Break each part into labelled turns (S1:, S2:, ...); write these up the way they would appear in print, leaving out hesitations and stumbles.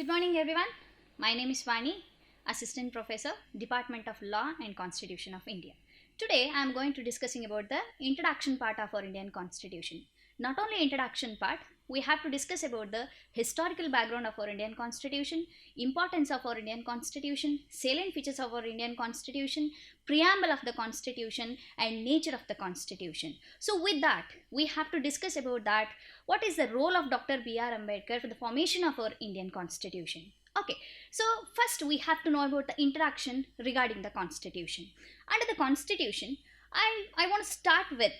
S1: Good morning, everyone. My name is Vani, Assistant Professor, Department of Law and Constitution of India. Today, I am going to discussing about the introduction part of our Indian Constitution. Not only introduction part, we have to discuss about the historical background of our Indian Constitution, importance of our Indian Constitution, salient features of our Indian Constitution, preamble of the Constitution, and nature of the Constitution. So with that, we have to discuss about that. What is the role of Dr. B.R. Ambedkar for the formation of our Indian Constitution? Okay, so first we have to know about the introduction regarding the Constitution. Under the Constitution, I want to start with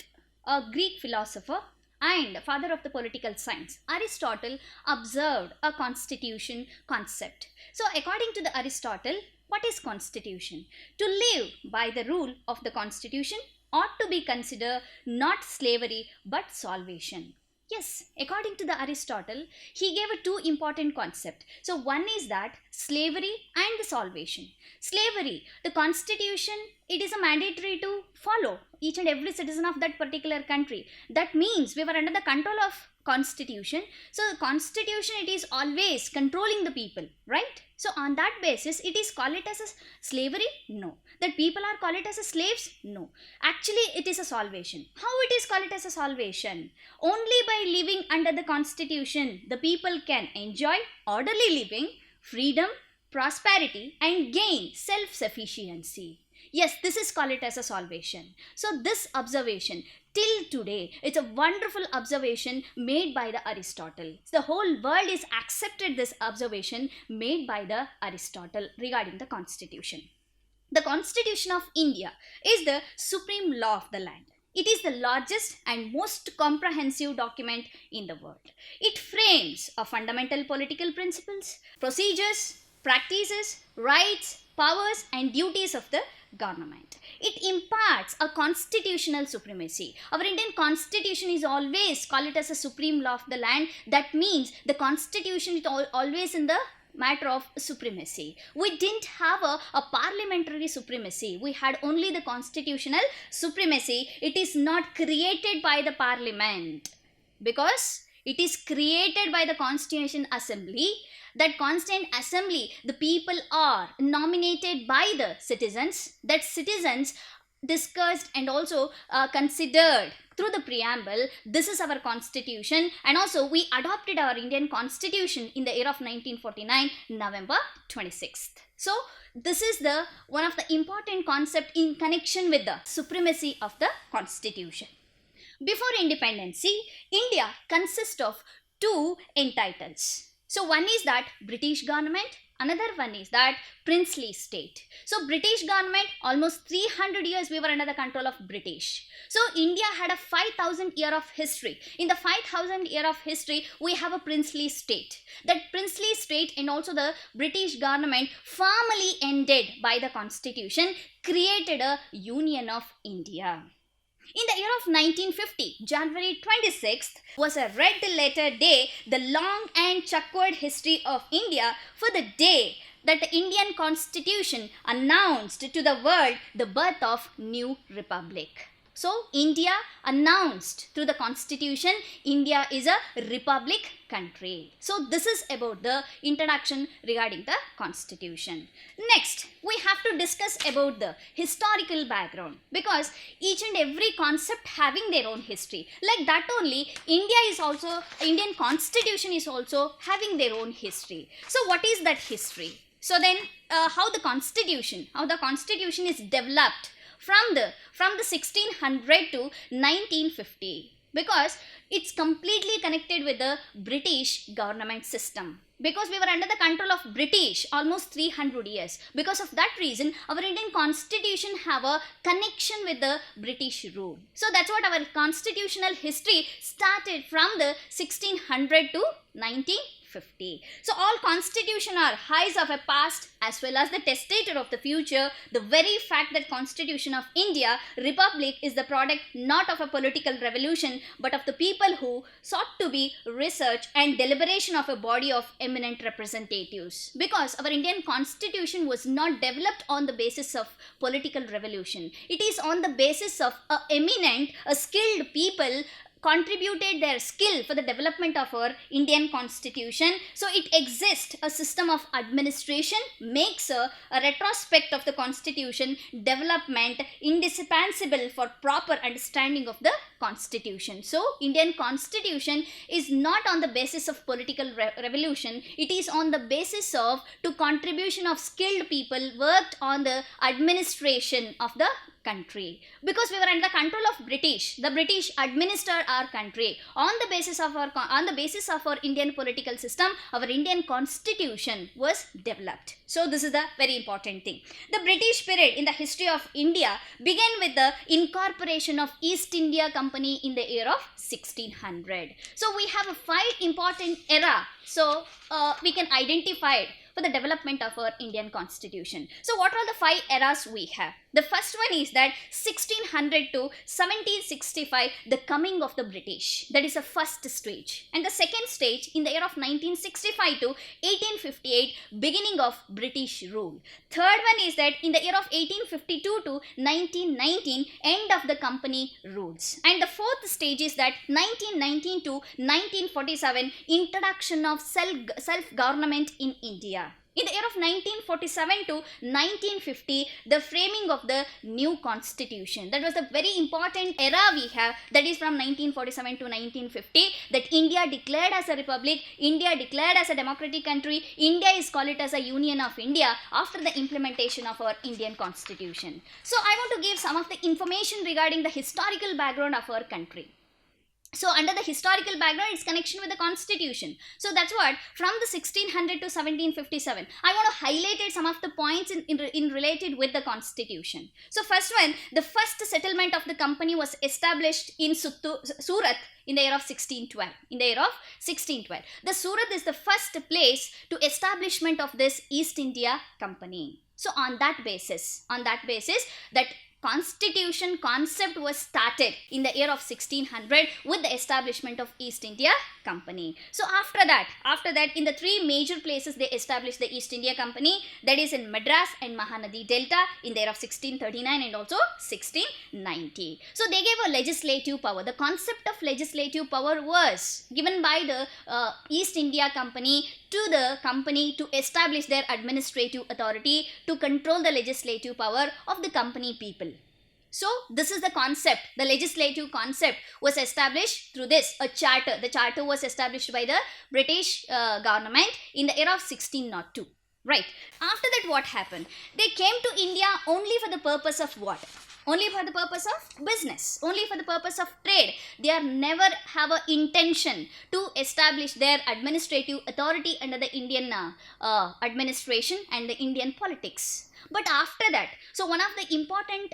S1: a Greek philosopher and father of the political science. Aristotle observed a constitution concept. So according to the Aristotle, what is constitution? To live by the rule of the constitution ought to be considered not slavery but salvation. Yes, according to the Aristotle, he gave a two important concepts. So one is that slavery and the salvation. Slavery, the constitution, it is a mandatory to follow each and every citizen of that particular country. That means we were under the control of constitution. So the constitution, it is always controlling the people, right? So on that basis, it is called it as a slavery? No. That people are called it as a slaves? No. Actually, it is a salvation. How it is called it as a salvation? Only by living under the constitution, the people can enjoy orderly living, freedom, prosperity, and gain self-sufficiency. Yes, this is called it as a salvation. So this observation till today, it's a wonderful observation made by the Aristotle. The whole world is accepted this observation made by the Aristotle regarding the constitution. The Constitution of India is the supreme law of the land. It is the largest and most comprehensive document in the world. It frames a fundamental political principles, procedures, practices, rights, powers and duties of the government. It imparts a constitutional supremacy. Our Indian constitution is always called it as a supreme law of the land. That means the constitution is always in the matter of supremacy. We didn't have a parliamentary supremacy. We had only the constitutional supremacy. It is not created by the parliament because it is created by the Constitution Assembly. That Constituent Assembly, the people are nominated by the citizens. That citizens discussed and also considered through the preamble. This is our constitution, and also we adopted our Indian constitution in the year of 1949, November 26th. So this is the one of the important concept in connection with the supremacy of the constitution. Before independence, India consists of two entitles. So one is that British government, another one is that princely state. So British government, almost 300 years we were under the control of British. So India had a 5,000 year of history. In the 5,000 year of history, we have a princely state. That princely state and also the British government formally ended by the constitution, created a Union of India. In the year of 1950, January 26th was a red letter day, the long and checkered history of India, for the day that the Indian Constitution announced to the world the birth of new republic. So India announced through the constitution, India is a republic country. So this is about the introduction regarding the constitution. Next, we have to discuss about the historical background, because each and every concept having their own history. Like that only, Indian constitution is also having their own history. So what is that history? So then how the constitution is developed from the 1600 to 1950, because it's completely connected with the British government system. Because we were under the control of British almost 300 years. Because of that reason, our Indian constitution have a connection with the British rule. So that's what our constitutional history started from the 1600 to 1950. So all constitution are heights of a past as well as the testator of the future. The very fact that Constitution of India Republic is the product not of a political revolution but of the people who sought to be research and deliberation of a body of eminent representatives. Because our Indian Constitution was not developed on the basis of political revolution. It is on the basis of eminent, skilled people contributed their skill for the development of our Indian constitution. So it exists a system of administration, makes a retrospect of the constitution development indispensable for proper understanding of the constitution. So Indian constitution is not on the basis of political revolution, it is on the basis of to contribution of skilled people worked on the administration of the country, because we were under the control of British. The British administered our country on the basis of our Indian political system. Our Indian constitution was developed. So this is the very important thing. The British period in the history of India began with the incorporation of East India Company in the year of 1600. So we have a 5 important era. So we can identify it for the development of our Indian constitution. So what are the 5 eras we have? The first one is that 1600 to 1765, the coming of the British. That is the first stage. And the second stage in the year of 1965 to 1858, beginning of British rule. Third one is that in the year of 1852 to 1919, end of the company rules. And the fourth stage is that 1919 to 1947, introduction of self-government in India. In the year of 1947 to 1950, the framing of the new constitution. That was a very important era we have, that is from 1947 to 1950, that India declared as a republic, India declared as a democratic country, India is called it as a Union of India after the implementation of our Indian constitution. So I want to give some of the information regarding the historical background of our country. So under the historical background, its connection with the constitution. So that's what, from the 1600 to 1757, I want to highlight some of the points in related with the constitution. So first one, the first settlement of the company was established in Surat in the year of 1612. In the year of 1612. The Surat is the first place to establishment of this East India Company. So on that basis, that constitution concept was started in the year of 1600 with the establishment of East India Company. So after that in the 3 major places they established the East India Company, that is in Madras and Mahanadi Delta in the year of 1639 and also 1690. So they gave a legislative power. The concept of legislative power was given by the East India Company to the company to establish their administrative authority to control the legislative power of the company people. So this is the concept. The legislative concept was established through this, a charter. The charter was established by the British government in the year of 1602. Right. After that, what happened? They came to India only for the purpose of what? Only for the purpose of business, only for the purpose of trade. They are never have an intention to establish their administrative authority under the Indian administration and the Indian politics. But after that, so one of the important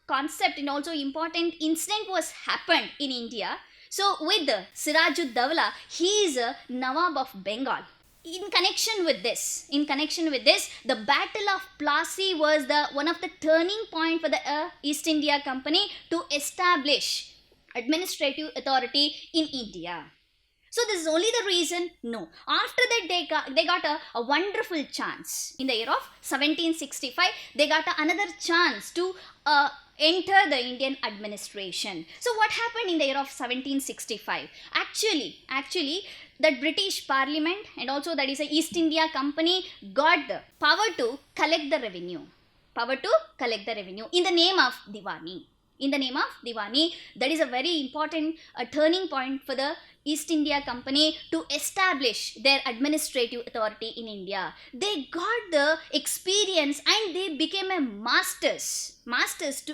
S1: concept and also important incident was happened in India. So with Sirajud-Dowla, he is a Nawab of Bengal. In connection with this, the Battle of Plassey was one of the turning point for the East India Company to establish administrative authority in India. So this is only the reason? No. After that, they got a wonderful chance. In the year of 1765, they got another chance to enter the Indian administration. So what happened in the year of 1765? Actually, that British Parliament and also that is the East India Company got the power to collect the revenue. In the name of Diwani. That is a very important turning point for the East India Company to establish their administrative authority in India. They got the experience and they became a masters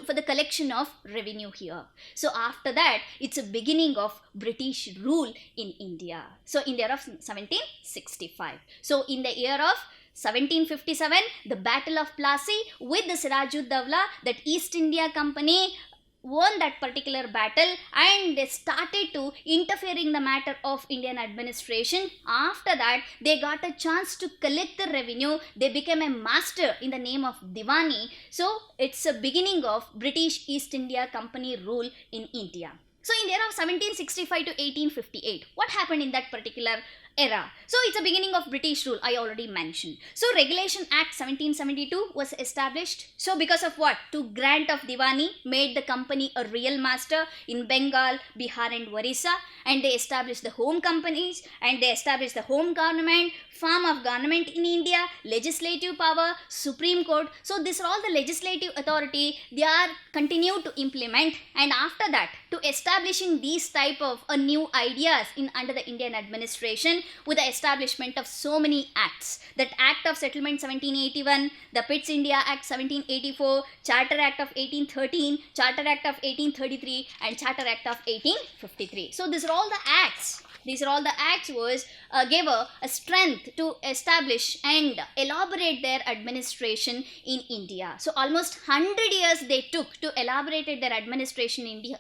S1: for the collection of revenue here. So after that, it's a beginning of British rule in India. So in the year of 1765. So in the year of 1757, the Battle of Plassey with the Sirajud-Dowla, that East India Company won that particular battle and they started to interfere in the matter of Indian administration. After that, they got a chance to collect the revenue. They became a master in the name of Diwani. So it's a beginning of British East India Company rule in India. So in the year of 1765 to 1858, what happened in that particular era. So it's a beginning of British rule, I already mentioned. So Regulation Act 1772 was established. So because of what? To grant of Diwani made the company a real master in Bengal, Bihar and Orissa, and they established the home companies, and they established the home government, form of government in India, legislative power, Supreme Court. So these are all the legislative authority they are continued to implement, and after that to establishing these type of new ideas in under the Indian administration with the establishment of so many acts. That Act of Settlement 1781, the Pitt's India Act 1784, Charter Act of 1813, Charter Act of 1833 and Charter Act of 1853. So these are all the acts. These are all the acts was gave a strength to establish and elaborate their administration in India. So almost 100 years they took to elaborate their administration in India.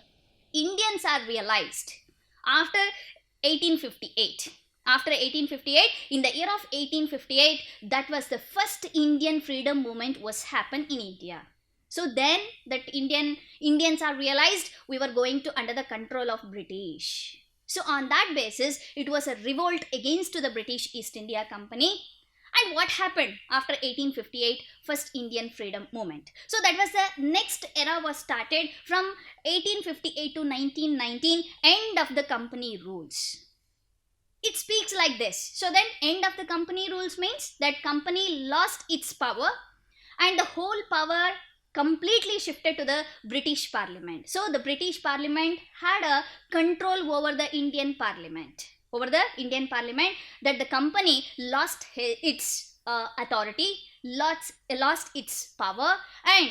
S1: Indians are realized after 1858. After 1858, in the year of 1858, that was the first Indian freedom movement was happened in India. So then that Indians are realized we were going to under the control of British. So on that basis, it was a revolt against the British East India Company. And what happened after 1858, first Indian freedom movement? So that was the next era was started from 1858 to 1919, end of the company rules. It speaks like this. So then end of the company rules means that company lost its power and the whole power completely shifted to the British Parliament. So the British Parliament had a control over the Indian Parliament. Over the Indian Parliament, that the company lost its authority, lost its power, and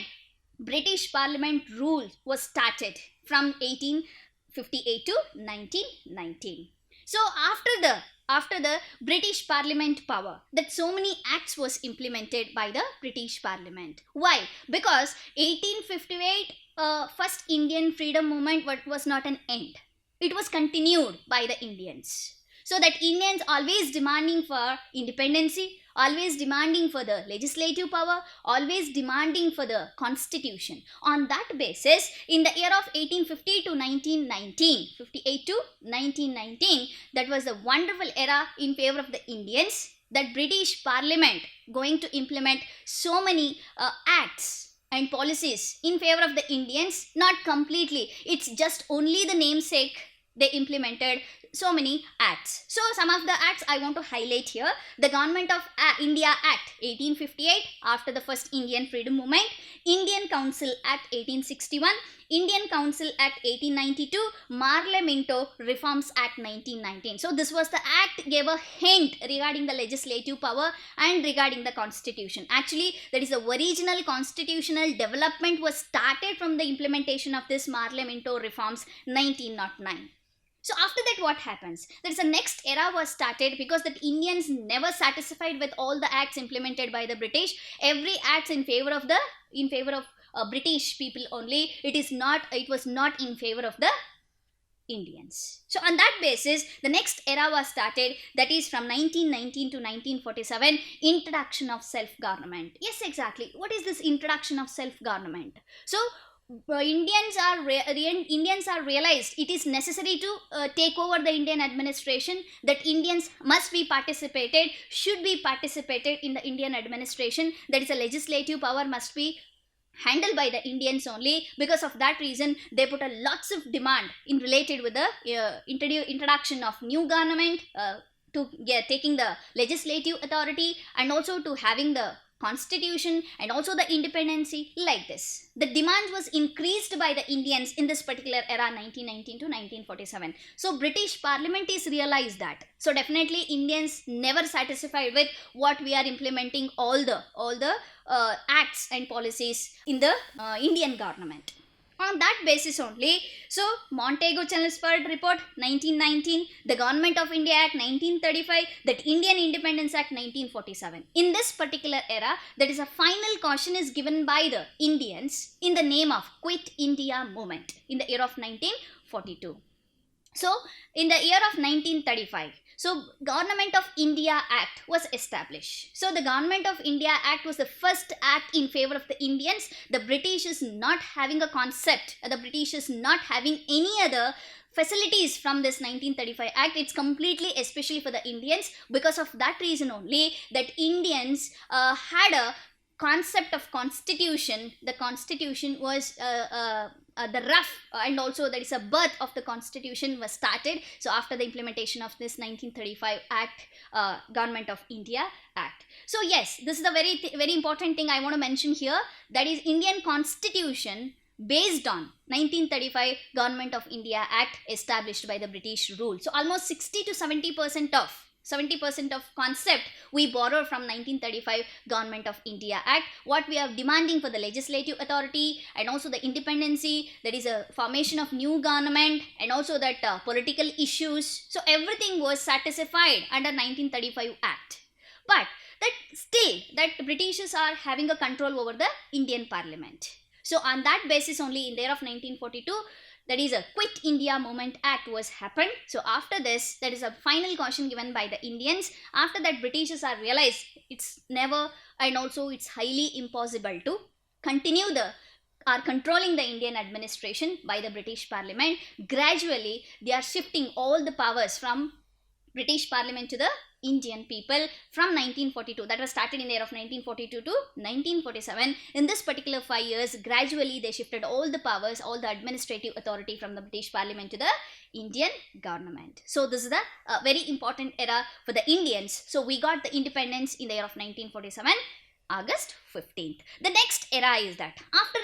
S1: British Parliament rule was started from 1858 to 1919. So after the British Parliament power, that so many acts was implemented by the British Parliament. Why? Because 1858 first Indian freedom movement was not an end. It was continued by the Indians. So that Indians always demanding for independency, always demanding for the legislative power, always demanding for the constitution. On that basis, in the year of 1850 to 1919, 58 to 1919, that was a wonderful era in favor of the Indians. That British Parliament going to implement so many acts and policies in favor of the Indians, not completely. It's just only the namesake they implemented so many acts. So some of the acts I want to highlight here. The Government of India Act 1858 after the first Indian freedom movement, Indian Council Act 1861, Indian Council Act 1892, Parliamento Reforms Act 1919. So this was the act gave a hint regarding the legislative power and regarding the constitution. Actually, that is the original constitutional development was started from the implementation of this Parliamento Reforms 1909. So after that, what happens? There is a next era was started because the Indians never satisfied with all the acts implemented by the British. Every act in favor of British people only. It was not in favor of the Indians. So on that basis, the next era was started, that is from 1919 to 1947, introduction of self-government. Yes, exactly. What is this introduction of self-government? So Indians are realized it is necessary to take over the Indian administration, that Indians must be should be participated in the Indian administration, that is a legislative power must be handled by the Indians only. Because of that reason, they put a lots of demand in related with the introduction of new government, to taking the legislative authority, and also to having the constitution and also the independency. Like this, the demand was increased by the Indians in this particular era 1919 to 1947. So British Parliament is realized that. So definitely Indians never satisfied with what we are implementing all the acts and policies in the Indian government. On that basis only, so Montagu-Chelmsford Report 1919, the Government of India Act 1935, that Indian Independence Act 1947. In this particular era, that is a final caution is given by the Indians in the name of Quit India Movement in the year of 1942. So in the year of 1935, so Government of India Act was established. So the Government of India Act was the first act in favor of the Indians. The British is not having a concept, the British is not having any other facilities from this 1935 act. It's completely especially for the Indians. Because of that reason only, that Indians had a concept of constitution. The constitution was the rough and also there is a birth of the constitution was started. So after the implementation of this 1935 act, Government of India Act. So yes, this is the very important thing I want to mention here, that is Indian constitution based on 1935 Government of India Act established by the British rule. So almost 60 to 70% of concept we borrow from 1935 Government of India Act. What we are demanding for the legislative authority and also the independency, that is a formation of new government and also that political issues. So everything was satisfied under 1935 Act. But that still that Britishers are having a control over the Indian Parliament. So on that basis only, in the year of 1942, that is a Quit India Movement Act was happened. So after this, that is a final caution given by the Indians. After that, Britishers are realized it's never and also it's highly impossible to continue controlling the Indian administration by the British Parliament. Gradually, they are shifting all the powers from British Parliament to the Indian people from 1942. That was started in the year of 1942 to 1947. In this particular 5 years, gradually they shifted all the powers, all the administrative authority from the British Parliament to the Indian government. So this is the very important era for the Indians. So we got the independence in the year of 1947. August 15th. The next era is that after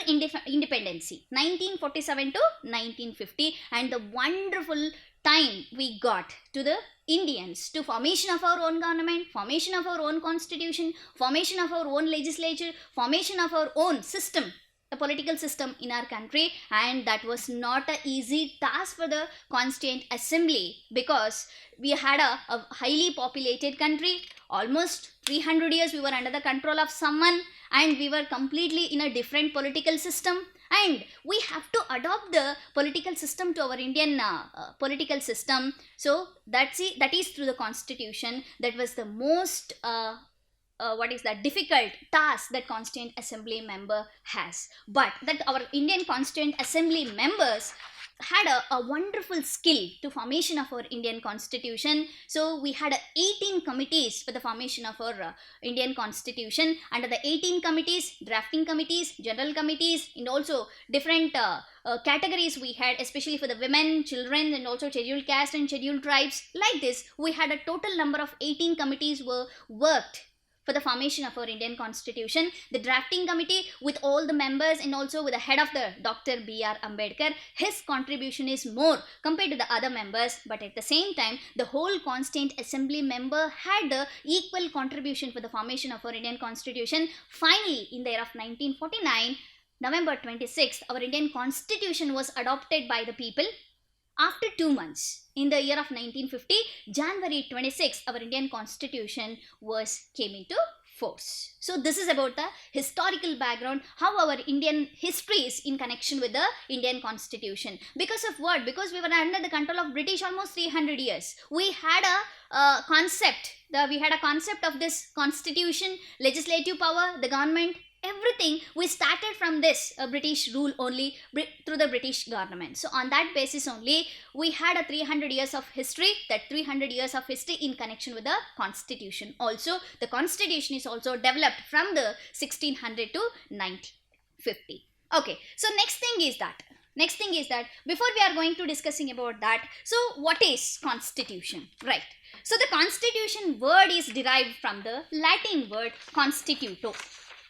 S1: independency, 1947 to 1950, and the wonderful time we got to the Indians to formation of our own government, formation of our own constitution, formation of our own legislature, formation of our own system, the political system in our country. And that was not an easy task for the Constituent Assembly, because we had a highly populated country. Almost 300 years we were under the control of someone, and we were completely in a different political system, and we have to adopt the political system to our Indian political system. So that is through the constitution. That was the most difficult task that Constituent Assembly member has. But that our Indian Constituent Assembly members had a wonderful skill to formation of our Indian constitution. So we had 18 committees for the formation of our Indian constitution. Under the 18 committees, drafting committees, general committees, and also different categories we had, especially for the women, children, and also scheduled caste and scheduled tribes. Like this, we had a total number of 18 committees were worked for the formation of our Indian constitution. The drafting committee with all the members and also with the head of the Dr. B.R. Ambedkar, his contribution is more compared to the other members, but at the same time the whole Constituent Assembly member had the equal contribution for the formation of our Indian constitution. Finally, in the year of 1949, November 26th, our Indian constitution was adopted by the people. After 2 months, in the year of 1950, January 26, our Indian constitution came into force. So this is about the historical background, how our Indian history is in connection with the Indian constitution. Because of what? Because we were under the control of British almost 300 years. We had a concept. We had a concept of this constitution, legislative power, the government, everything. We started from this British rule only through the British government. So on that basis only, we had a 300 years of history. That 300 years of history in connection with the constitution. Also, the constitution is also developed from the 1600 to 1950. Okay, so next thing is that before we are going to discussing about that, so what is constitution, right? So the constitution word is derived from the Latin word constituto.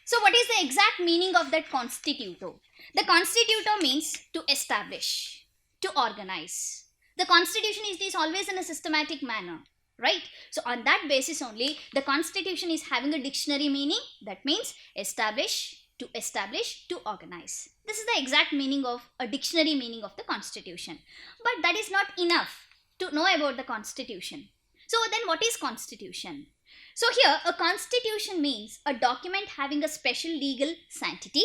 S1: So what is the exact meaning of that constituto? The constituto means to establish, to organize. The constitution is always in a systematic manner, right? So on that basis only, the constitution is having a dictionary meaning. That means establish, to organize. This is the exact meaning of a dictionary meaning of the constitution. But that is not enough to know about the constitution. So then what is constitution? So here, a constitution means a document having a special legal sanctity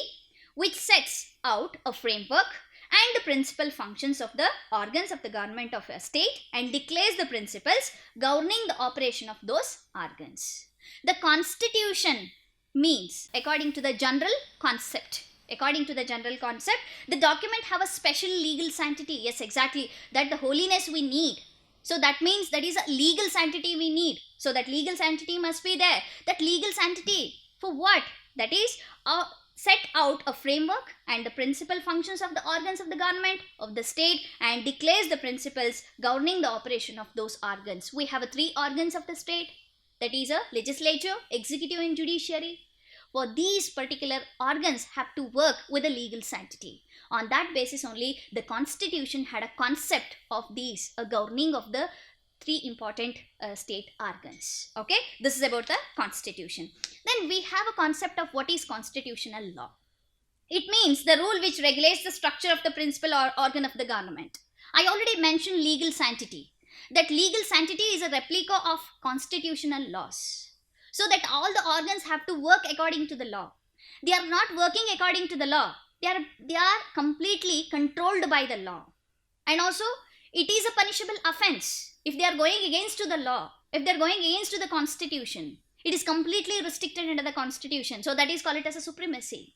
S1: which sets out a framework and the principal functions of the organs of the government of a state and declares the principles governing the operation of those organs. The constitution means, according to the general concept, according to the general concept, the document have a special legal sanctity. Yes, exactly. That the holiness we need. So that means that is a legal sanctity we need. So that legal sanctity must be there. That legal sanctity for what? That is set out a framework and the principal functions of the organs of the government, of the state, and declares the principles governing the operation of those organs. We have three organs of the state. That is a legislature, executive, and judiciary. For these particular organs have to work with a legal sanctity. On that basis only, the constitution had a concept of these, a governing of the three important state organs. Okay, this is about the constitution. Then we have a concept of what is constitutional law. It means the rule which regulates the structure of the principal or organ of the government. I already mentioned legal sanctity. That legal sanctity is a replica of constitutional laws. So that all the organs have to work according to the law. They are not working according to the law. They are completely controlled by the law. And also, it is a punishable offense if they are going against to the law, if they are going against to the constitution. It is completely restricted under the constitution. So that is called it as a supremacy.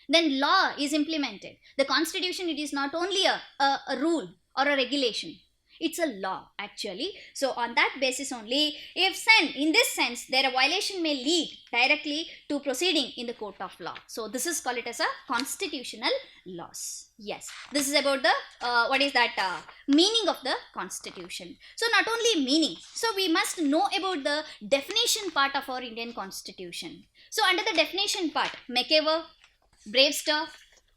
S1: Then law is implemented. The constitution, it is not only a rule or a regulation. It's a law actually. So on that basis only, if in this sense, their violation may lead directly to proceeding in the court of law. So this is called it as a constitutional laws. Yes, this is about the meaning of the constitution. So not only meaning, so we must know about the definition part of our Indian constitution. So under the definition part, McEver, Bravester,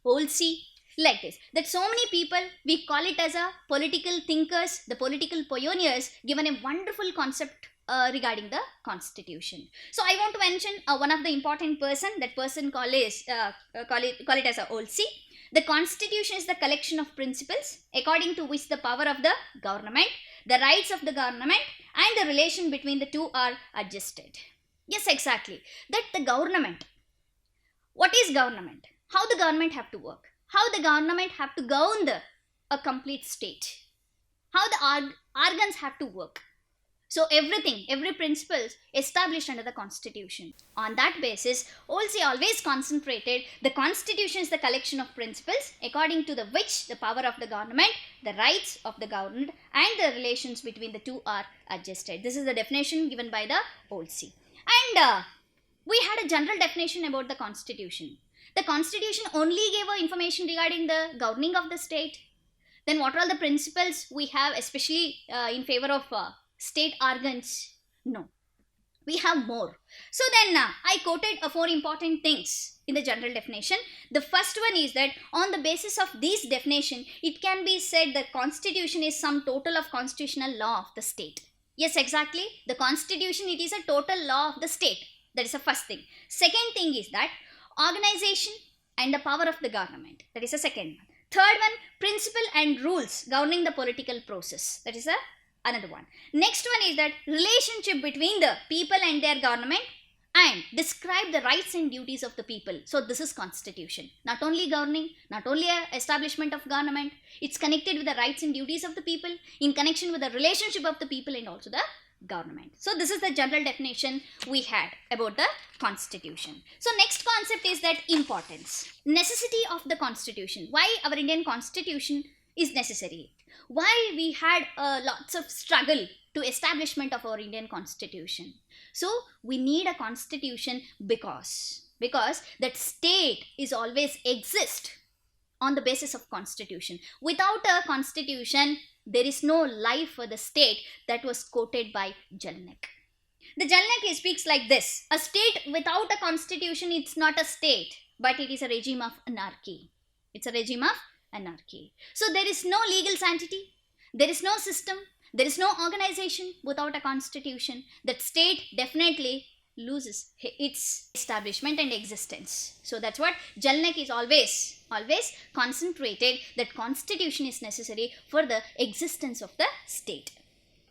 S1: Wolsey, like this, that so many people, we call it as a political thinkers, the political pioneers, given a wonderful concept regarding the constitution. So I want to mention one of the important person, that person call it as a Wolsey. The constitution is the collection of principles according to which the power of the government, the rights of the government, and the relation between the two are adjusted. Yes, exactly. That the government, what is government? How the government have to work? How the government have to govern a complete state? How the organs have to work? So everything, every principle is established under the constitution. On that basis, Wolsey always concentrated the constitution is the collection of principles according to which the power of the government, the rights of the governed, and the relations between the two are adjusted. This is the definition given by the Wolsey. And we had a general definition about the constitution. The constitution only gave information regarding the governing of the state. Then what are the principles we have, especially in favor of state organs? No, we have more. So then I quoted 4 important things in the general definition. The first one is that on the basis of this definition, it can be said that constitution is some total of constitutional law of the state. Yes, exactly. The constitution, it is a total law of the state. That is the first thing. Second thing is that organization and the power of the government. That is the second one. Third one, principle and rules governing the political process. That is another one. Next one is that relationship between the people and their government, and describe the rights and duties of the people. So this is constitution. Not only governing, not only establishment of government, it's connected with the rights and duties of the people, in connection with the relationship of the people and also the government. So this is the general definition we had about the constitution. So next concept is that importance, necessity of the constitution. Why our Indian constitution is necessary? Why we had lots of struggle to establishment of our Indian constitution? So we need a constitution because that state is always exist on the basis of constitution. Without a constitution, there is no life for the state. That was quoted by Jalnek. The Jalnek speaks like this: a state without a constitution, it's not a state, but it is a regime of anarchy. It's a regime of anarchy. So there is no legal sanctity, there is no system, there is no organization without a constitution. That state definitely loses its establishment and existence. So that's what Jalnek is always concentrated, that constitution is necessary for the existence of the state.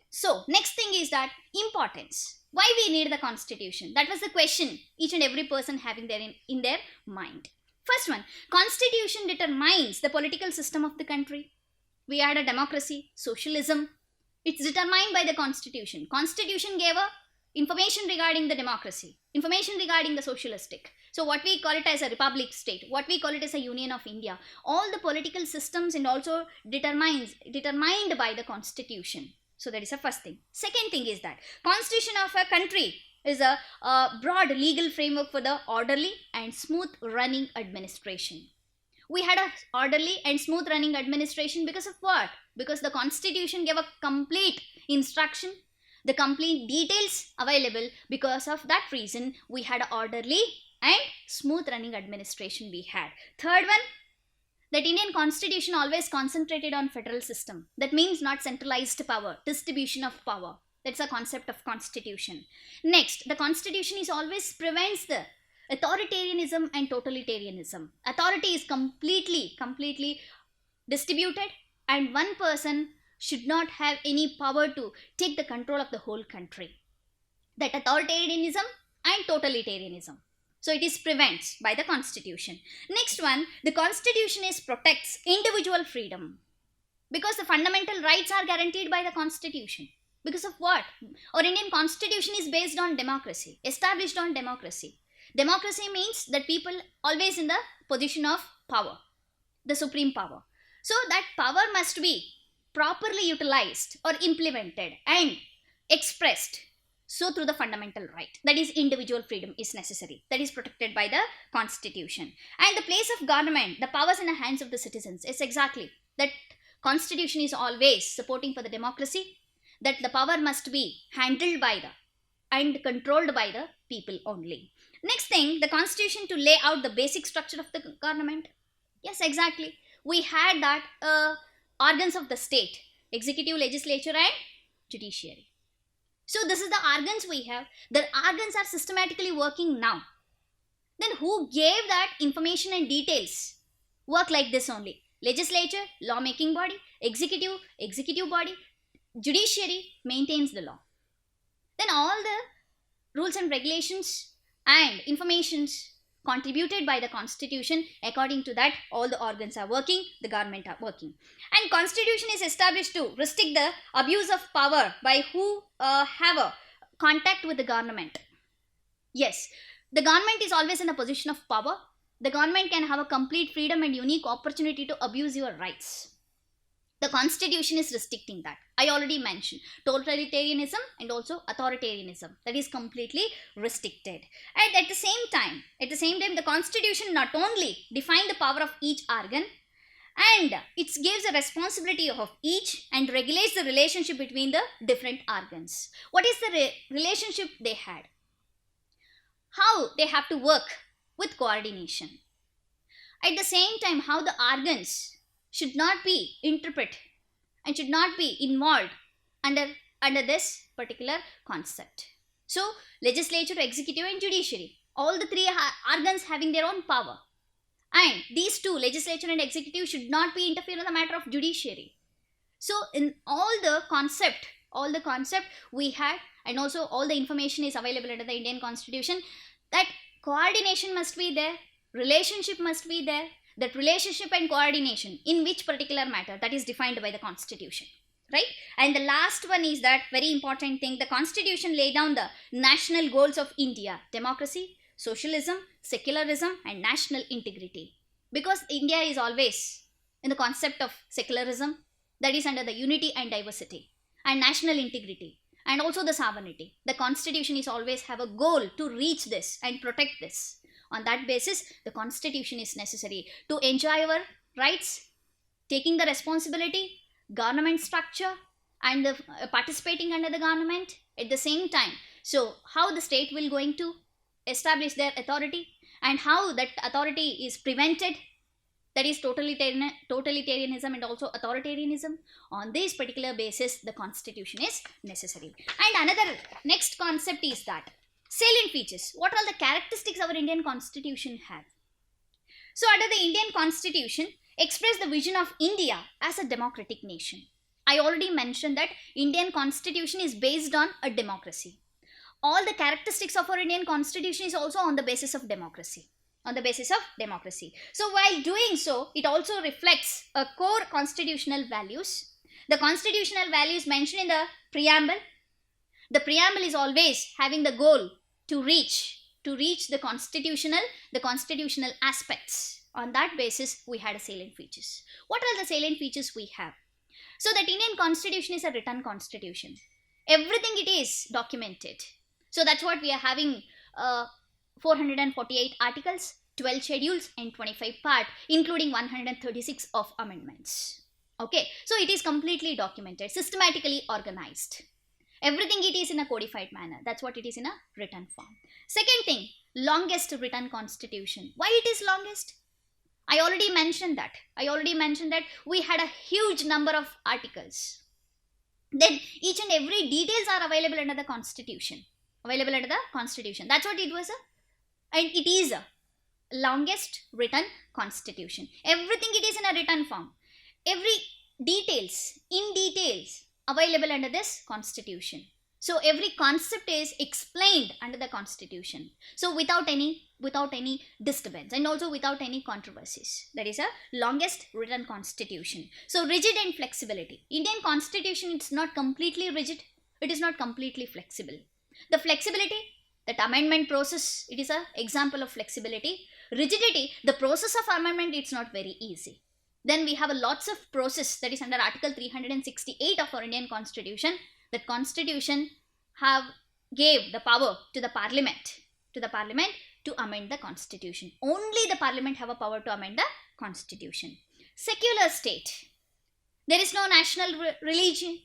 S1: So next thing is that importance. Why we need the constitution? That was the question each and every person having there in their mind. First one, constitution determines the political system of the country. We had a democracy, socialism. It's determined by the constitution. Constitution gave information regarding the democracy, information regarding the socialistic. So what we call it as a republic state, what we call it as a union of India, all the political systems and also determined by the constitution. So that is the first thing. Second thing is that constitution of a country is a broad legal framework for the orderly and smooth running administration. We had a orderly and smooth running administration because of what? Because the constitution gave a complete instruction, the complete details available. Because of that reason, we had an orderly and smooth running administration we had. Third one, that Indian constitution always concentrated on federal system. That means not centralized power, distribution of power. That's a concept of constitution. Next, the constitution is always prevents the authoritarianism and totalitarianism. Authority is completely distributed, and one person should not have any power to take the control of the whole country. That authoritarianism and totalitarianism. So it is prevents by the constitution. Next one, the constitution is protects individual freedom, because the fundamental rights are guaranteed by the constitution. Because of what? Our Indian constitution is based on democracy, established on democracy. Democracy means that people always in the position of power, the supreme power. So that power must be properly utilized or implemented and expressed. So through the fundamental right, that is individual freedom is necessary, that is protected by the constitution. And the place of government, the powers in the hands of the citizens, is exactly that constitution is always supporting for the democracy, that the power must be handled by the and controlled by the people only. Next thing, the constitution to lay out the basic structure of the government. Yes, exactly. We had that organs of the state, executive, legislature and judiciary. So this is the organs we have. The organs are systematically working now. Then who gave that information and details? Work like this only. Legislature, lawmaking body, executive body, judiciary maintains the law. Then all the rules and regulations and informations contributed by the constitution, according to that all the organs are working, the government are working. And constitution is established to restrict the abuse of power by who have a contact with the government. Yes, the government is always in a position of power. The government can have a complete freedom and unique opportunity to abuse your rights. The constitution is restricting that. I already mentioned totalitarianism and also authoritarianism, that is completely restricted. And at the same time the constitution not only defines the power of each organ, and it gives a responsibility of each and regulates the relationship between the different organs. What is the relationship they had? How they have to work with coordination. At the same time, how the organs should not be interpreted and should not be involved under this particular concept. So legislature, executive and judiciary, all the three organs having their own power, and these two, legislature and executive, should not be interfere in the matter of judiciary. So in all the concept we had, and also all the information is available under the Indian constitution, that coordination must be there, relationship must be there. That relationship and coordination in which particular matter, that is defined by the constitution, right? And the last one is that very important thing, the constitution lay down the national goals of India: democracy, socialism, secularism and national integrity. Because India is always in the concept of secularism, that is under the unity and diversity, and national integrity and also the sovereignty. The constitution is always have a goal to reach this and protect this. On that basis, the constitution is necessary to enjoy our rights, taking the responsibility, government structure and the, participating under the government at the same time. So how the state will going to establish their authority and how that authority is prevented, that is totalitarianism and also authoritarianism. On this particular basis, the constitution is necessary. And another next concept is that salient features. What are the characteristics our Indian constitution has? So under the Indian constitution express the vision of India as a democratic nation. I already mentioned that Indian constitution is based on a democracy. All the characteristics of our Indian constitution is also on the basis of democracy. So while doing so, it also reflects a core constitutional values. The constitutional values mentioned in the preamble, The preamble is always having the goal to reach the constitutional aspects. On that basis, we had a salient features. What are the salient features we have? So that Indian constitution is a written constitution. Everything it is documented. So that's what we are having 448 articles, 12 schedules and 25 part, including 136 of amendments. Okay, so it is completely documented, systematically organized. Everything it is in a codified manner. That's what it is in a written form. Second thing, longest written constitution. Why it is longest? I already mentioned that we had a huge number of articles. Then each and every details are available under the constitution. That's what it was. And it is a longest written constitution. Everything it is in a written form. Every details available under this constitution. So every concept is explained under the constitution. So without any disturbance and also without any controversies. That is a longest written constitution. So rigid and flexibility. Indian constitution is not completely rigid. It is not completely flexible. The flexibility, that amendment process, it is an example of flexibility. Rigidity, the process of amendment, it's not very easy. Then we have a lots of process that is under Article 368 of our Indian Constitution. That Constitution have gave the power to the Parliament to amend the Constitution. Only the Parliament have a power to amend the Constitution. Secular state. There is no national religion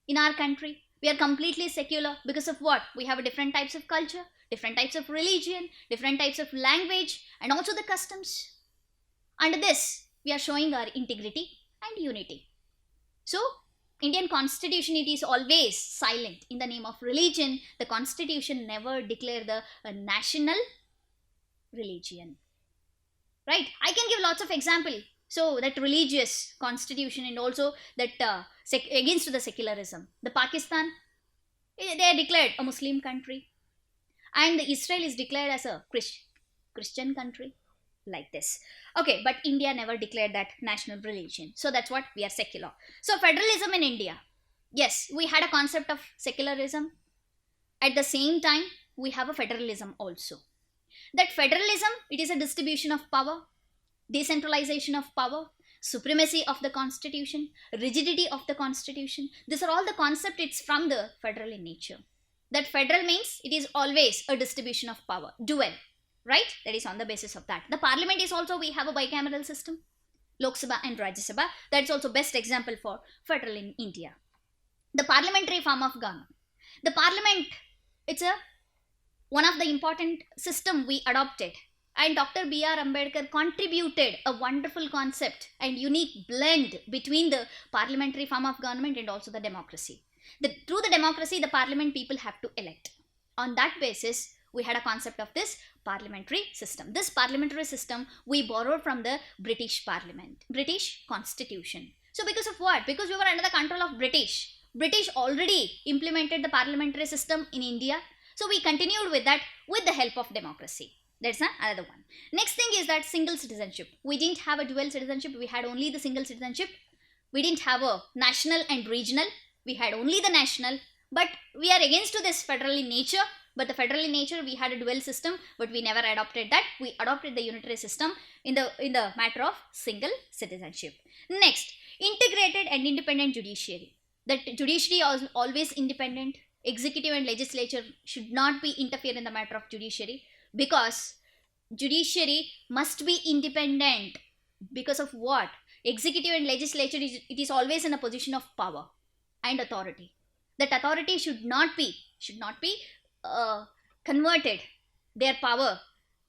S1: in our country. We are completely secular because of what? We have different types of culture, different types of religion, different types of language and also the customs. Under this, we are showing our integrity and unity. So, Indian Constitution, it is always silent in the name of religion. The Constitution never declared the national religion. Right? I can give lots of example. So, that religious constitution and also that against the secularism. The Pakistan, they are declared a Muslim country. And Israel is declared as a Christian country. Like this. Okay, but India never declared that national religion. So that's what we are secular. So federalism in India. Yes, we had a concept of secularism. At the same time, we have a federalism also. That federalism, it is a distribution of power, decentralization of power, supremacy of the constitution, rigidity of the constitution. These are all the concepts, it's from the federal in nature. That federal means it is always a distribution of power, dual. Right? That is on the basis of that. The parliament is also, we have a bicameral system. Lok Sabha and Rajya Sabha. That's also best example for federal in India. The parliamentary form of government. The parliament, it's one of the important system we adopted. And Dr. B.R. Ambedkar contributed a wonderful concept and unique blend between the parliamentary form of government and also the democracy. Through the democracy, the parliament people have to elect. On that basis, we had a concept of this parliamentary system. This parliamentary system we borrowed from the British Parliament, British Constitution. So because of what? Because we were under the control of British. British already implemented the parliamentary system in India. So we continued with that with the help of democracy. That's another one. Next thing is that single citizenship. We didn't have a dual citizenship. We had only the single citizenship. We didn't have a national and regional. We had only the national. But we are against to this federal in nature. But the federal in nature, we had a dual system, but we never adopted that. We adopted the unitary system in the matter of single citizenship. Next, integrated and independent judiciary. The judiciary is always independent. Executive and legislature should not be interfere in the matter of judiciary, because judiciary must be independent. Because of what? Executive and legislature, it is always in a position of power and authority. That authority should not be converted their power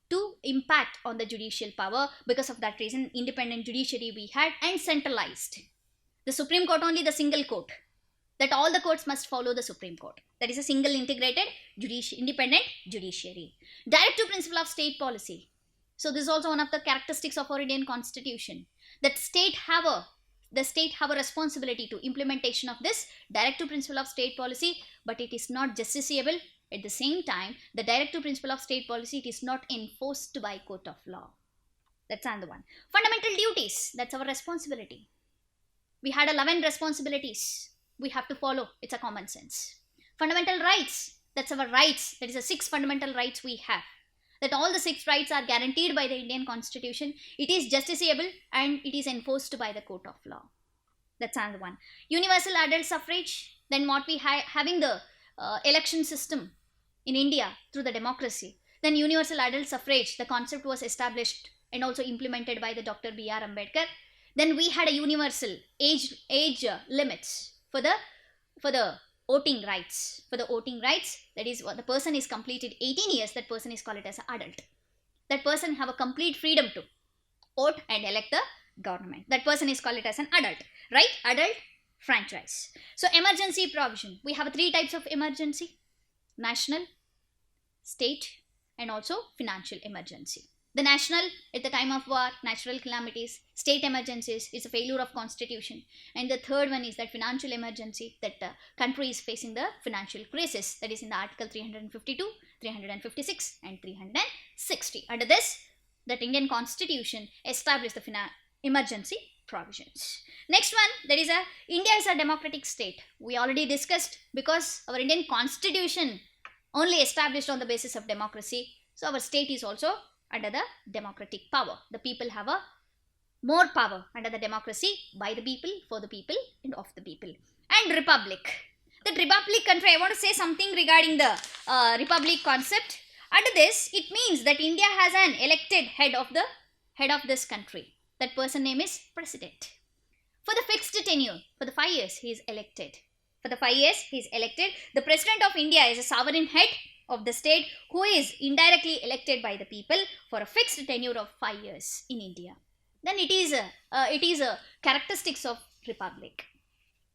S1: to impact on the judicial power. Because of that reason, independent judiciary we had and centralized. The Supreme Court only the single court. That all the courts must follow the Supreme Court. That is a single integrated independent judiciary. Directive principle of state policy. So this is also one of the characteristics of our Indian Constitution. That the state have a responsibility to implementation of this directive principle of state policy, but it is not justiciable. At the same time, the directive principle of state policy, it is not enforced by court of law. That's another one. Fundamental duties, that's our responsibility. We had 11 responsibilities we have to follow. It's a common sense. Fundamental rights, that's our rights. That is the 6 fundamental rights we have. That all the 6 rights are guaranteed by the Indian Constitution. It is justiciable and it is enforced by the court of law. That's another one. Universal adult suffrage. Then what we having the election system in India through the democracy. Then universal adult suffrage, the concept was established and also implemented by the Dr. B.R. Ambedkar. Then we had a universal age limits for the voting rights. For the voting rights, that is, the person is completed 18 years, that person is called as an adult. That person have a complete freedom to vote and elect the government. That person is called as an adult, right? Adult franchise. So emergency provision. We have 3 types of emergency: national, state, and also financial emergency. The national, at the time of war, natural calamities. State emergencies is a failure of constitution. And the third one is that financial emergency, that the country is facing the financial crisis. That is in the Article 352, 356 and 360. Under this, that Indian Constitution established the emergency provisions. Next one, that is India is a democratic state. We already discussed, because our Indian Constitution only established on the basis of democracy. So our state is also under the democratic power. The people have a more power under the democracy, by the people, for the people, and of the people. And republic. The republic country, I want to say something regarding the republic concept. Under this, it means that India has an elected head of this country. That person name is president. For the fixed tenure, for the 5 years, he is elected. For the 5 years, he is elected. The president of India is a sovereign head of the state who is indirectly elected by the people for a fixed tenure of 5 years in India. Then it is a characteristics of republic.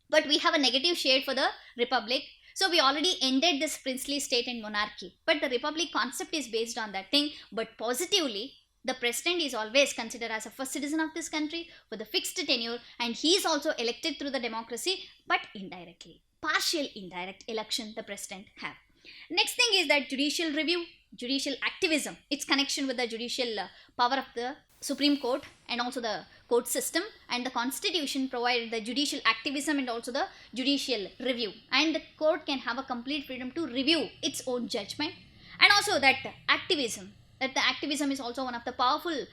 S1: But we have a negative shade for the republic. So we already ended this princely state and monarchy. But the republic concept is based on that thing. But positively, the president is always considered as a first citizen of this country for the fixed tenure, and he is also elected through the democracy, but indirectly. Partial indirect election the president have. Next thing is that judicial review, judicial activism, its connection with the judicial power of the Supreme Court and also the court system, and the Constitution provided the judicial activism and also the judicial review, and the court can have a complete freedom to review its own judgment. And also that activism, that the activism is also one of the powerful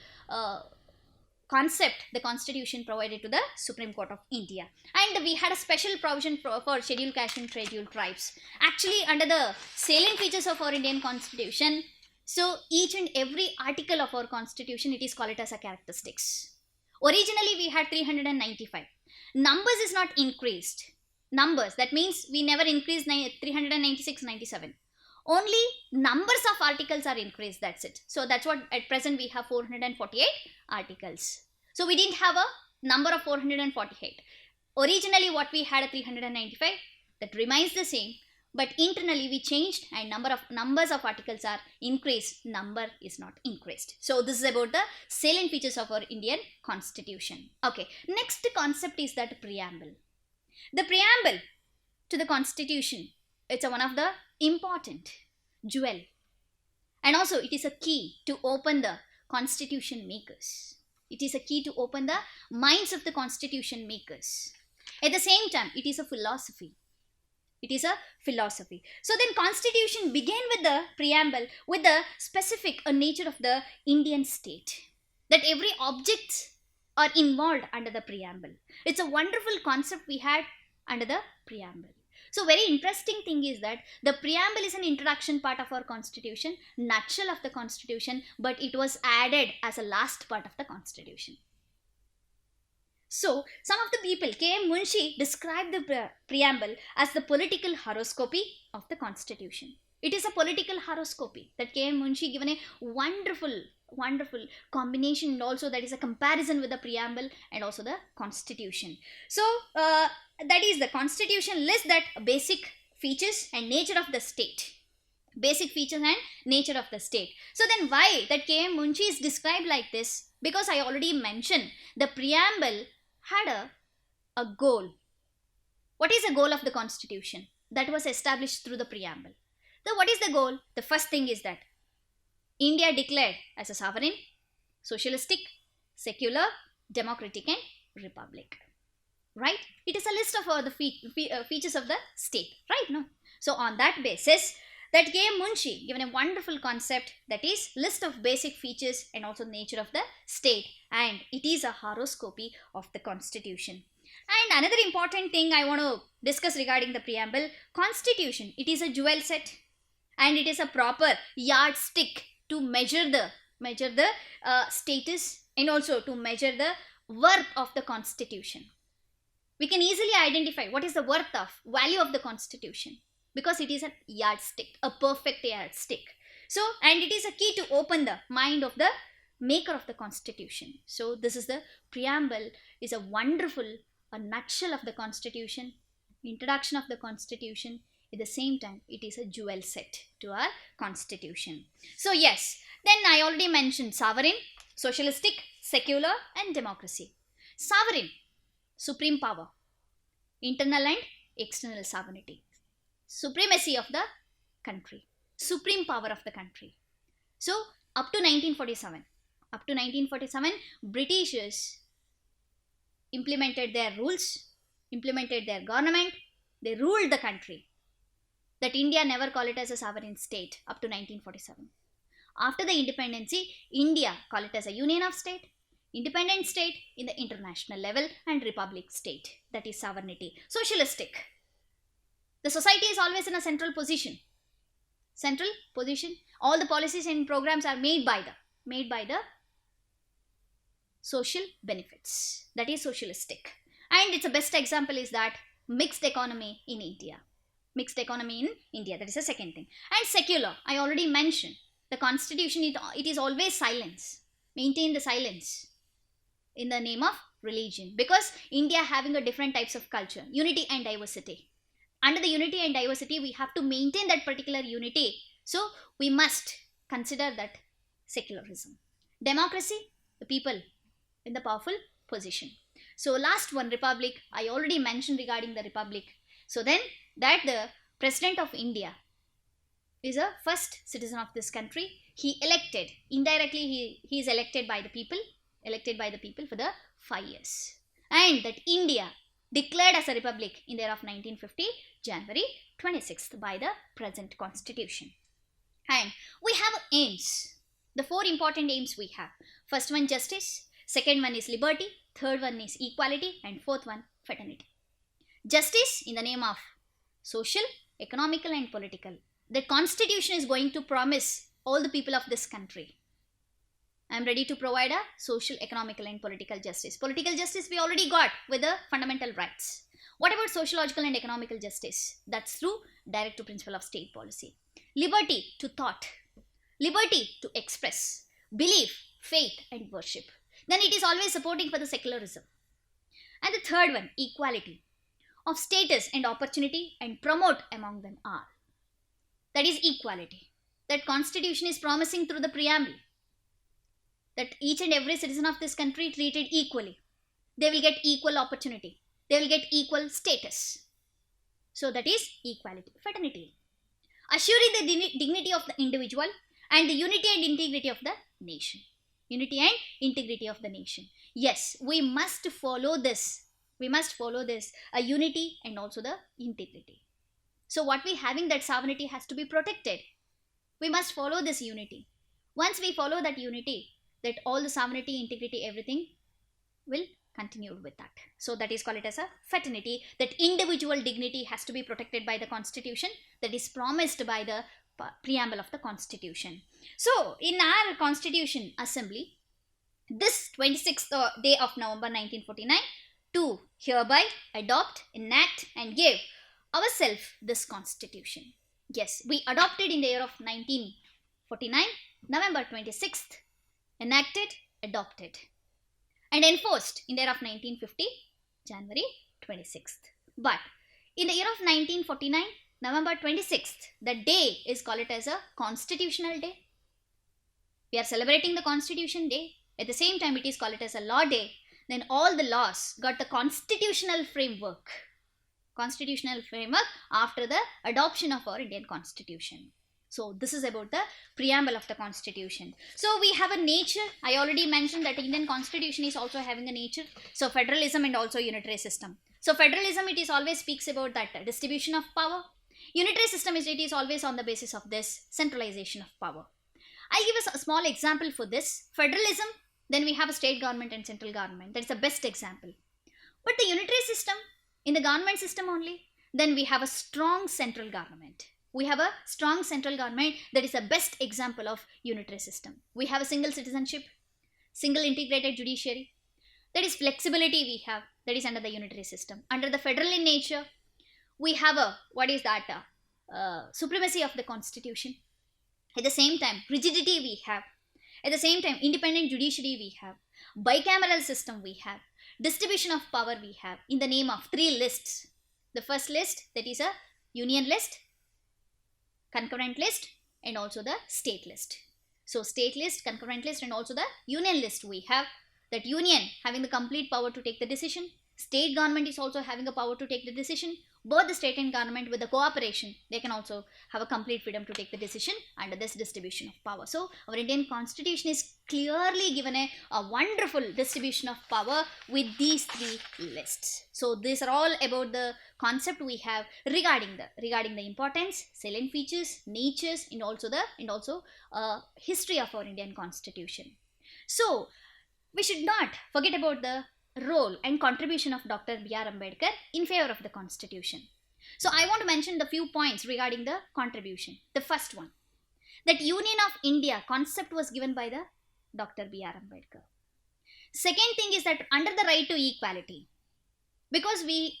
S1: concept the Constitution provided to the Supreme Court of India. And we had a special provision for scheduled caste and scheduled tribes. Actually, under the salient features of our Indian Constitution, so each and every article of our Constitution, it is called as a characteristics. Originally, we had 395. Numbers is not increased. Numbers, that means we never increased 396, 97. Only numbers of articles are increased, that's it. So that's what at present we have 448 articles. So we didn't have a number of 448. Originally what we had a 395, that remains the same, but internally we changed and numbers of articles are increased, number is not increased. So this is about the salient features of our Indian Constitution. Okay, next concept is that preamble. The preamble to the Constitution, it's one of the important jewel, and also it is a key to open the Constitution makers. It is a key to open the minds of the Constitution makers. At the same time, it is a philosophy. It is a philosophy. So then Constitution began with the preamble, with the specific nature of the Indian state, that every objects are involved under the preamble. It's a wonderful concept we had under the preamble. So very interesting thing is that the preamble is an introduction part of our Constitution, nutshell of the Constitution, but it was added as a last part of the Constitution. So some of the people, K.M. Munshi described the preamble as the political horoscopy of the Constitution. It is a political horoscopy that K.M. Munshi given a wonderful combination, and also that is a comparison with the preamble and also the Constitution. So that is, the Constitution lists that basic features and nature of the state. Basic features and nature of the state. So then why that K.M. Munshi is described like this? Because I already mentioned the preamble had a goal. What is the goal of the Constitution? That was established through the preamble. So what is the goal? The first thing is that India declared as a sovereign, socialistic, secular, democratic and republic. Right? It is a list of all the features of the state. Right? No. So on that basis, that K. Munshi given a wonderful concept, that is list of basic features and also nature of the state, and it is a horoscopy of the constitution. And another important thing I want to discuss regarding the preamble, constitution, it is a jewel set and it is a proper yardstick to measure the status and also to measure the worth of the constitution. We can easily identify what is the worth of value of the constitution because it is a yardstick, a perfect yardstick. So, and it is a key to open the mind of the maker of the constitution. So this is the preamble, is a wonderful, a nutshell of the constitution, introduction of the constitution. At the same time, it is a jewel set to our constitution. So yes, then I already mentioned sovereign, socialistic, secular and democracy. Sovereign, supreme power, internal and external sovereignty, supremacy of the country, supreme power of the country. So up to 1947, Britishers implemented their rules, implemented their government, they ruled the country. That India never called it as a sovereign state up to 1947. After the independence, India called it as a union of state, independent state in the international level, and republic state, that is sovereignty. Socialistic, the society is always in a central position. All the policies and programs are made by the social benefits, that is socialistic. And its a best example is that mixed economy in India, that is the second thing. And secular, I already mentioned, the constitution, it is always silence, maintain the silence in the name of religion, because India having a different types of culture, unity and diversity. Under the unity and diversity, we have to maintain that particular unity, so we must consider that secularism. Democracy, the people in the powerful position. So last one, republic, I already mentioned regarding the republic. So then that the president of India is a first citizen of this country. He elected, indirectly he is elected by the people for the 5 years. And that India declared as a republic in the year of 1950, January 26th, by the present constitution. And we have aims, the 4 important aims we have. First one, justice. Second one is liberty. Third one is equality. And fourth one, fraternity. Justice in the name of social, economical and political. The constitution is going to promise all the people of this country, I am ready to provide a social, economical and political justice. Political justice we already got with the fundamental rights. What about sociological and economical justice? That's through direct to principle of state policy. Liberty to thought, liberty to express, belief, faith and worship. Then it is always supporting for the secularism. And the third one, equality of status and opportunity and promote among them all. That is equality. That constitution is promising through the preamble that each and every citizen of this country treated equally. They will get equal opportunity. They will get equal status. So that is equality. Fraternity, assuring the dignity of the individual and the unity and integrity of the nation. Unity and integrity of the nation. Yes, we must follow this. We must follow this, a unity and also the integrity. So what we having, that sovereignty has to be protected. We must follow this unity. Once we follow that unity, that all the sovereignty, integrity, everything will continue with that. So that is called it as a fraternity, that individual dignity has to be protected by the constitution that is promised by the preamble of the constitution. So in our constitution assembly, this 26th day of November 1949, to hereby adopt, enact and give ourselves this constitution. Yes, we adopted in the year of 1949, November 26th, enacted, adopted and enforced in the year of 1950, January 26th. But in the year of 1949, November 26th, the day is called it as a constitutional day. We are celebrating the Constitution Day. At the same time, it is called it as a law day. Then all the laws got the constitutional framework after the adoption of our Indian Constitution. So this is about the preamble of the Constitution. So we have a nature. I already mentioned that Indian Constitution is also having a nature. So federalism and also unitary system. So federalism, it is always speaks about that distribution of power. Unitary system is, it is always on the basis of this centralization of power. I'll give us a small example for this. Federalism, then we have a state government and central government. That's the best example. But the unitary system, in the government system only, then we have a strong central government. We have a strong central government, that is the best example of unitary system. We have a single citizenship, single integrated judiciary. That is flexibility we have, that is under the unitary system. Under the federal in nature, we have a, what is that, supremacy of the constitution. At the same time, rigidity we have. At the same time, independent judiciary we have. Bicameral system we have. Distribution of power we have in the name of 3 lists. The first list, that is a union list, concurrent list, and also the state list. So state list, concurrent list, and also the union list we have. That union having the complete power to take the decision. State government is also having a power to take the decision. Both the state and government, with the cooperation, they can also have a complete freedom to take the decision under this distribution of power. So our Indian constitution is clearly given a wonderful distribution of power with these 3 lists. So these are all about the concept we have regarding the importance, salient features, natures, and also history of our Indian constitution. So we should not forget about the role and contribution of Dr. B.R. Ambedkar in favor of the constitution. So I want to mention the few points regarding the contribution. The first one, that Union of India concept was given by the Dr. B.R. Ambedkar. Second thing is that under the right to equality, because we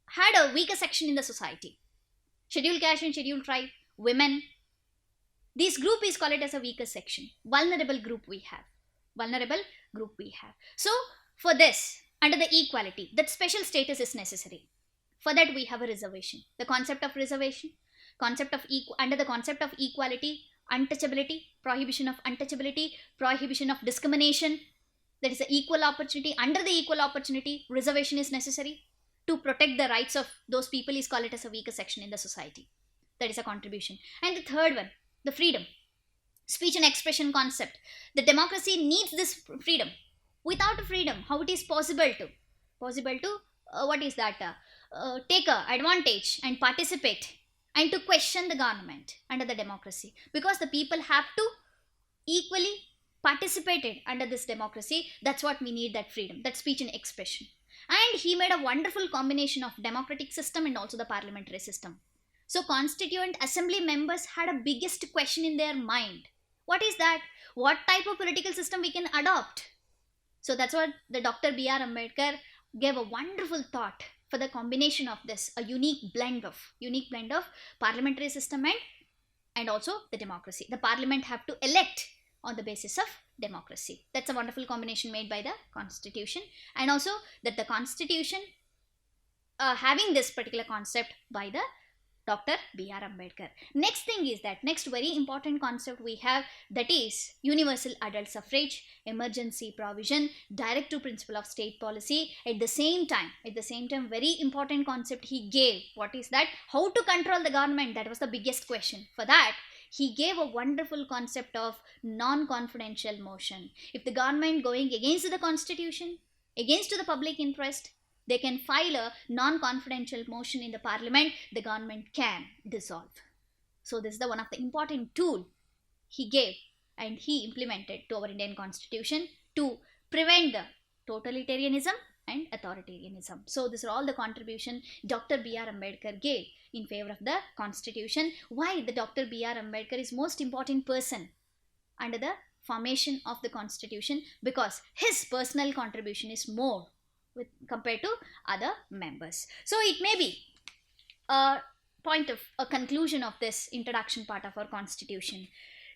S1: had a weaker section in the society, scheduled caste and scheduled tribe, women, this group is called as a weaker section, vulnerable group we have. So for this, under the equality, that special status is necessary. For that we have a reservation. The concept of reservation, under the concept of equality, untouchability, prohibition of untouchability, prohibition of discrimination, that is an equal opportunity. Under the equal opportunity, reservation is necessary to protect the rights of those people is called as a weaker section in the society. That is a contribution. And the third one, the freedom, speech and expression concept. The democracy needs this freedom. Without freedom, how it is possible to take a advantage and participate and to question the government under the democracy, because the people have to equally participate under this democracy. That's what we need, that freedom, that speech and expression. And he made a wonderful combination of democratic system and also the parliamentary system. So constituent assembly members had a biggest question in their mind. What is that? What type of political system we can adopt? So that's what the Dr. B.R. Ambedkar gave a wonderful thought for the combination of this, a unique blend of parliamentary system and also the democracy. The parliament have to elect on the basis of democracy. That's a wonderful combination made by the constitution, and also that the constitution having this particular concept by the Dr. B.R. Ambedkar. Next thing is that, next very important concept we have, that is universal adult suffrage, emergency provision, directive principle of state policy. At the same time, very important concept he gave. What is that? How to control the government? That was the biggest question. For that, he gave a wonderful concept of non-confidential motion. If the government going against the constitution, against the public interest, they can file a non-confidential motion in the parliament, the government can dissolve. So this is one of the important tool he gave and he implemented to our Indian constitution to prevent the totalitarianism and authoritarianism. So these are all the contribution Dr. B.R. Ambedkar gave in favor of the constitution. Why the Dr. B.R. Ambedkar is most important person under the formation of the constitution? Because his personal contribution is more compared to other members. So it may be a point of a conclusion of this introduction part of our constitution.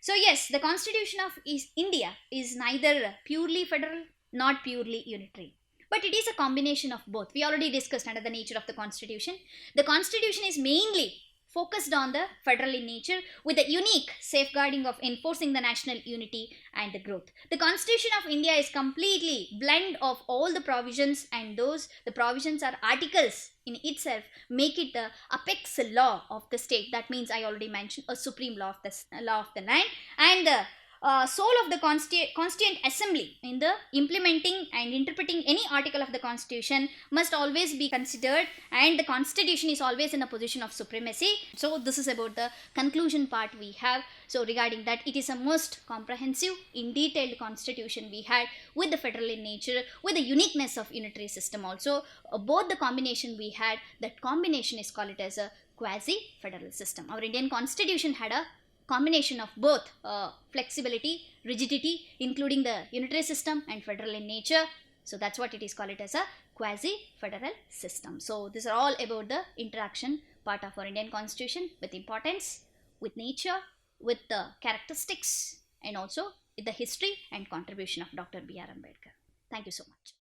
S1: So yes, the constitution of India is neither purely federal not purely unitary, but it is a combination of both. We already discussed under the nature of the constitution. The constitution is mainly focused on the federal in nature with a unique safeguarding of enforcing the national unity and the growth. The Constitution of India is completely blend of all the provisions, and the provisions are articles in itself, make it the apex law of the state. That means I already mentioned a supreme law of the land, and the soul of the constituent assembly in the implementing and interpreting any article of the constitution must always be considered, and the constitution is always in a position of supremacy. So this is about the conclusion part we have. So regarding that, it is a most comprehensive, in detailed constitution we had, with the federal in nature, with the uniqueness of unitary system also. Both the combination we had, that combination is called it as a quasi federal system. Our Indian constitution had a combination of both flexibility, rigidity, including the unitary system, and federal in nature. So that's what it is called it as a quasi federal system. So these are all about the interaction part of our Indian constitution, with importance, with nature, with the characteristics, and also with the history and contribution of Dr. B.R. Ambedkar. Thank you so much.